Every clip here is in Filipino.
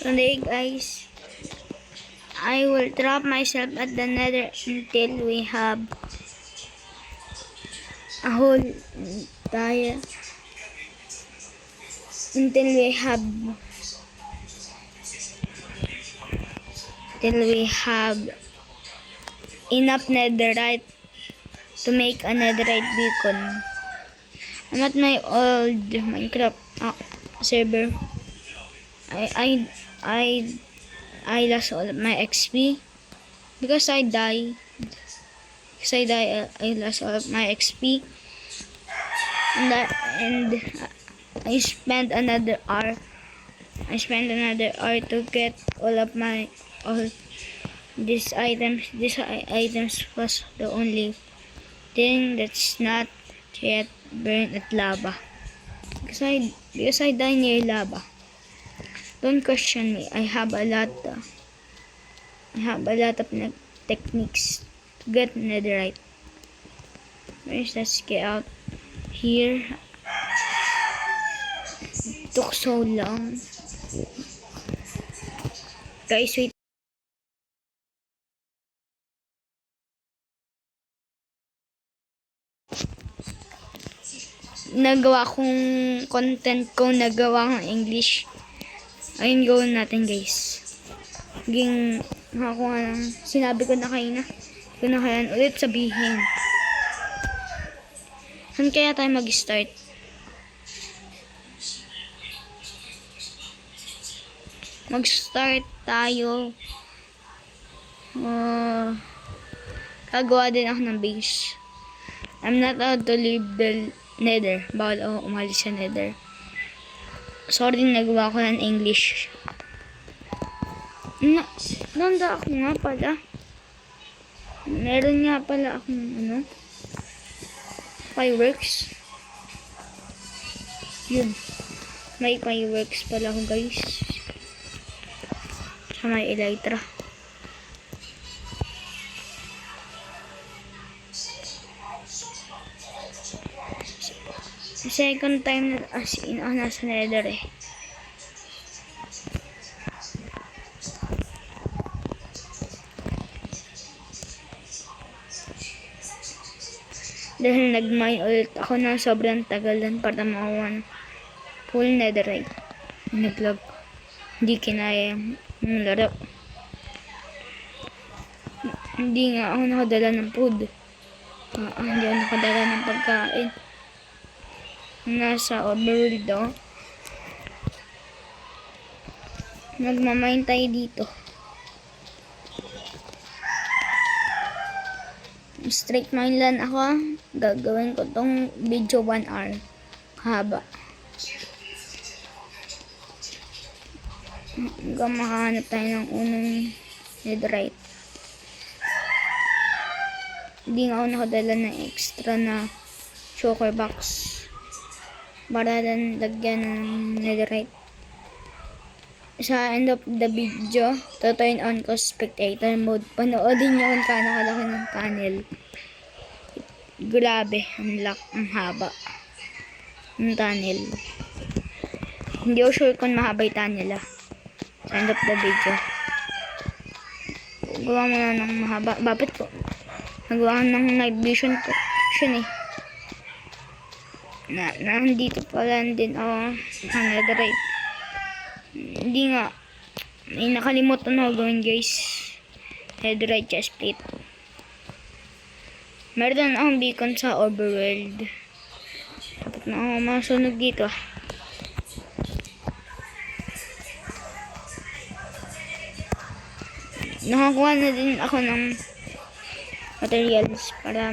Today guys, I will trap myself at the nether until we have a hole tayo. Until we have enough netherite to make a netherite beacon. I'm at my old Minecraft server. I lost all of my XP because I died. I lost all of my XP, and I spent another hour. To get all these items. These items was the only thing that's not yet burned at lava. Because I died near lava. Don't question me. I have a lot of techniques to get netherite. Let's get out here. It took so long. Guys, wait. Nagawa kong content ko, nagawa kong English. Ayun, gawin natin guys. Nakakuha lang. Sinabi ko na kayo na. Hindi ko na kaya ulit sabihin. Saan kaya tayo mag-start? Mag-start tayo. Gagawa din ako ng base. I'm not allowed to leave the nether. Bawal ako umalis sa nether. Sorry, nagawa ko ng English. Nanda ako nga pala. Meron nga pala akong fireworks. Yun. May fireworks pala ako guys. Sa may elytra. Second time na as in nasa nether eh. Dahil nag-mine ulit ako na sobrang tagalan para makawan full netherite. Nag-lag. Hindi kinaya yung laro. Hindi nga ako nakadala ng food. Hindi ako nakadala ng pagkain. Nasa overworld daw. Nagmamine tayo dito. Straight mine lang ako. Gagawin ko tong video 1 hour. Haba. Hanggang makahanap tayo ng unang netherite. Hindi nga ako nakadala ng extra na choker box. Para din lagyan ng netherite. Sa end of the video, to turn on ko spectator mode. Panoodin nyo kung kano kalaki ng tunnel. Grabe, ang haba ng tunnel. Hindi ko sure kung mahaba yung tunnel sa end of the video. Gawa mo na ng mahaba. Bakit po? Nagawa ng night vision ko. Nandito pala din ako ang netherite. Hindi nga. May nakalimutan ako gawin guys. Netherite chest plate. Meron akong beacon sa overworld. Dapat na ako masunog dito. Nakakuha na din ako ng materials para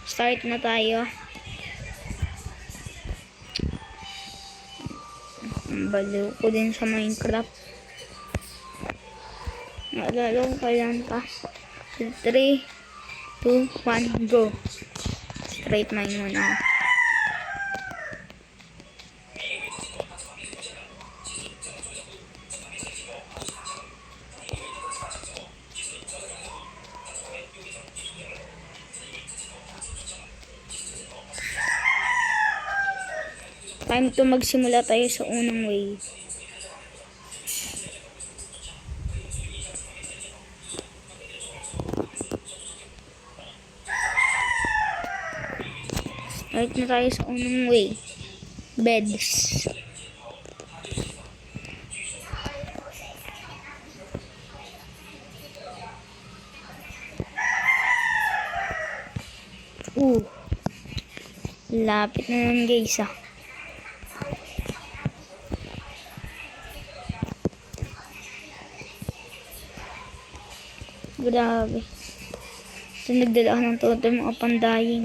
start na tayo. Baliw ko din sa Minecraft. Naalala ko yan pa. 3, 2, 1, go. Straight mine muna. Time to magsimula tayo sa unang wave. Balik na tayo sa unang way. Beds. Lapit na nun guys ah. Grabe. So nagdala ako ng totem mga pandayin.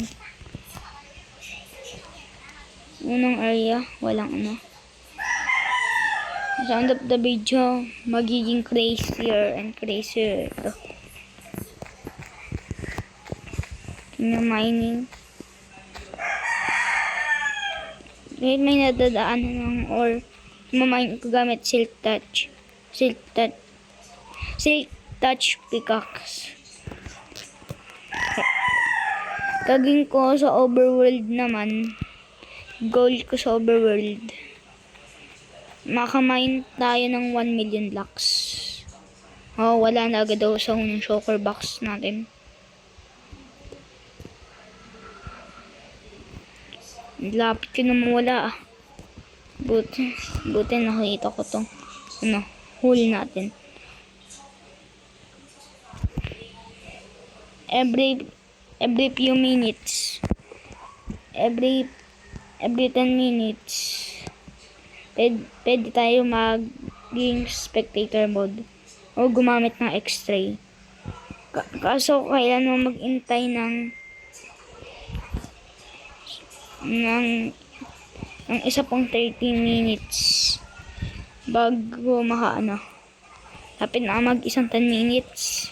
Unang area, walang ano. Sa end of the video, magiging crazier and crazier ito. Mining. Ngayon may nadadaanan ng or mamine ko gamit silk touch pickaxe. Gagawin ko sa overworld naman. Goal ko sa overworld. Makamine tayo ng 1 million blocks. Oh, wala na agad daw sa unang shulker box natin. Lapit ko na mawala ah. Buti nakita ko tong hole natin. Every few minutes, every 10 minutes, pwede tayo maging spectator mode o gumamit ng X-ray. Kaso kailan mo mag-intay ng isa pang 30 minutes bago lapit na mag isang 10 minutes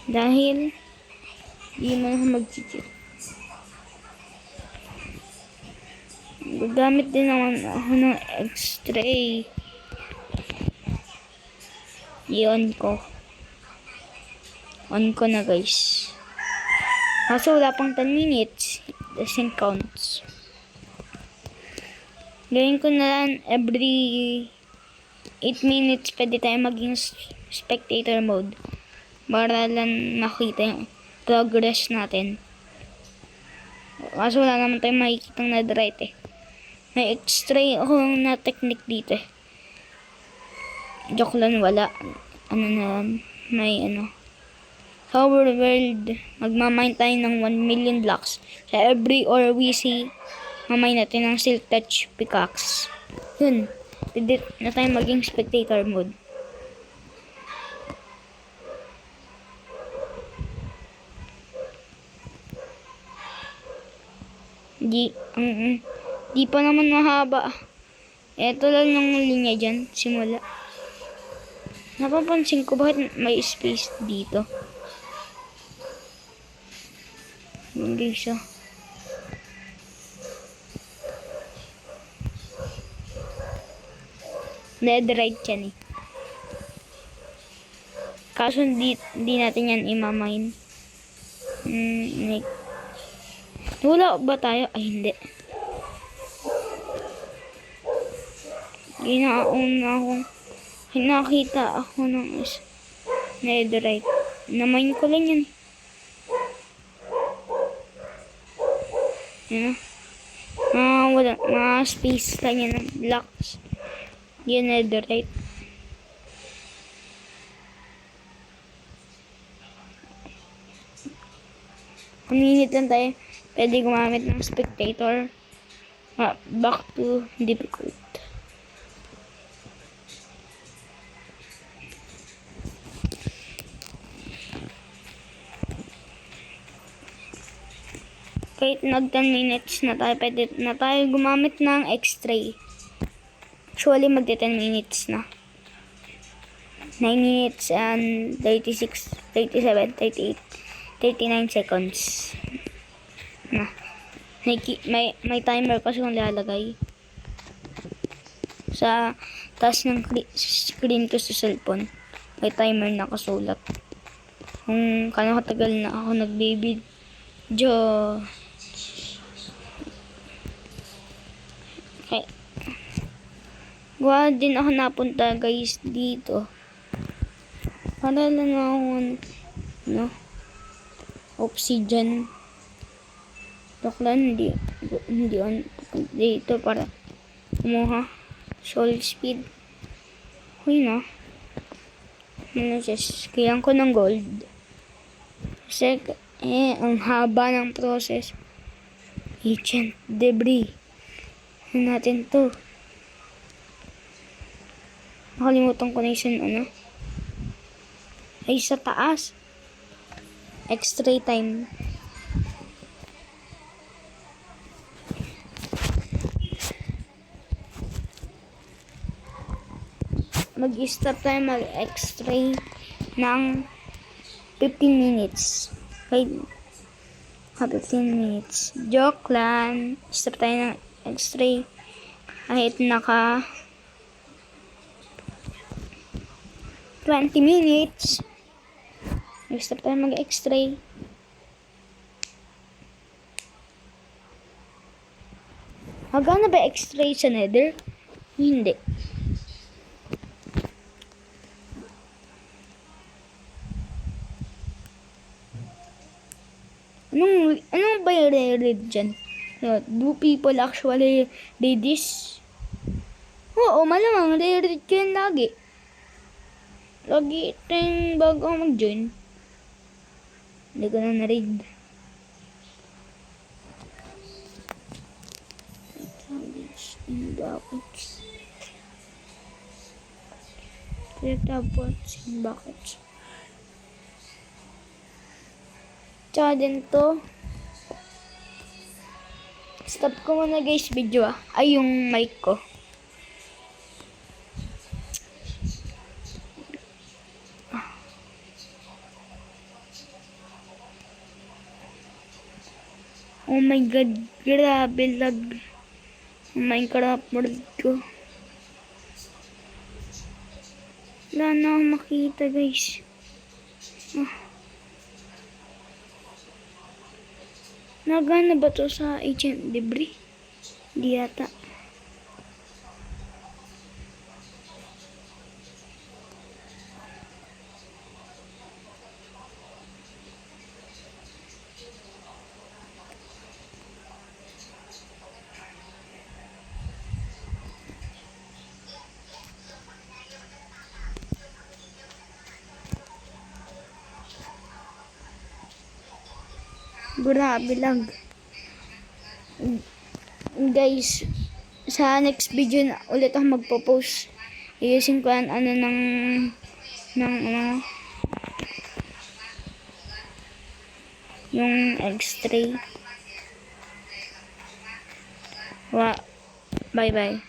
dahil di mo na mag-cheat. Gagamit din naman ako ng X-ray. On ko na guys. Kaso wala pang 10 minutes. Doesn't counts. Gawin ko na lang every 8 minutes pwede tayo maging spectator mode. Para lang makita yung progress natin. Kaso wala naman tayong makikitang netherite eh. May X-ray ako na technique dito eh. Joke lang, wala. May sa overworld, magmamine tayo ng 1 million blocks. Sa every ore we see, mamine natin ng silk touch pickaxe. Yun, pwede na tayo maging spectator mode. Di pa naman mahaba. Eto lang yung linya dyan, simula. Napapansin ko bakit may space dito. Hindi siya. Netherite yan eh. Kaso di natin yan imamine. Wala ba tayo? Ay hindi. Nakita ako ng netherite. Na-mine ko lang yan. Wala. Mga space lang yan ng blocks. Yan netherite. Minute lang tayo. Pwede gumamit ng spectator. Back to difficult. Kahit nag 10 minutes na tayo, pwede na tayo gumamit ng X-ray. Actually, magti 10 minutes na. 9 minutes and 36, 37, 38, 39 seconds. Na. May timer kasi kung lalagay. Sa taas ng screen ko sa cellphone, may timer na nakasulat. Kung kano katagal na ako nag-video. Okay. Gawa din ako napunta guys dito. Para lang ako Obsidian. Doklan, hindi on dito para kumuha. Soul speed. Huy na. Kailangan ko ng gold. Kasi, ang haba ng process. Ancient debris. Ano natin to? Nakalimutan ko na yung ay sa taas. X-ray time. Mag-start tayo mag-x-ray ng 15 minutes. Wait. 15 minutes. Joke lang. Start tayo ng x-ray. Kahit naka 20 minutes. Start tayo mag-x-ray. Magana ba x-ray sa nether? Hindi. Anong ba yung re-read dyan? Do people actually read this? Oo, malamang re-read ko yan lagi. Lagi tayong bago ako mag-join. Hindi ko na na-read. Tapos in buckets. Tsaka din to. Stop ko muna guys video Ay yung mic ko. Oh my god, grabe lag. Minecraft world ko. Wala na akong makita guys. Nagana ba to sa ancient debris? Di yata. Grabe lang. Guys, sa next video na ulit ako magpo-post. Iusin ko ng yung X-ray. Bye bye.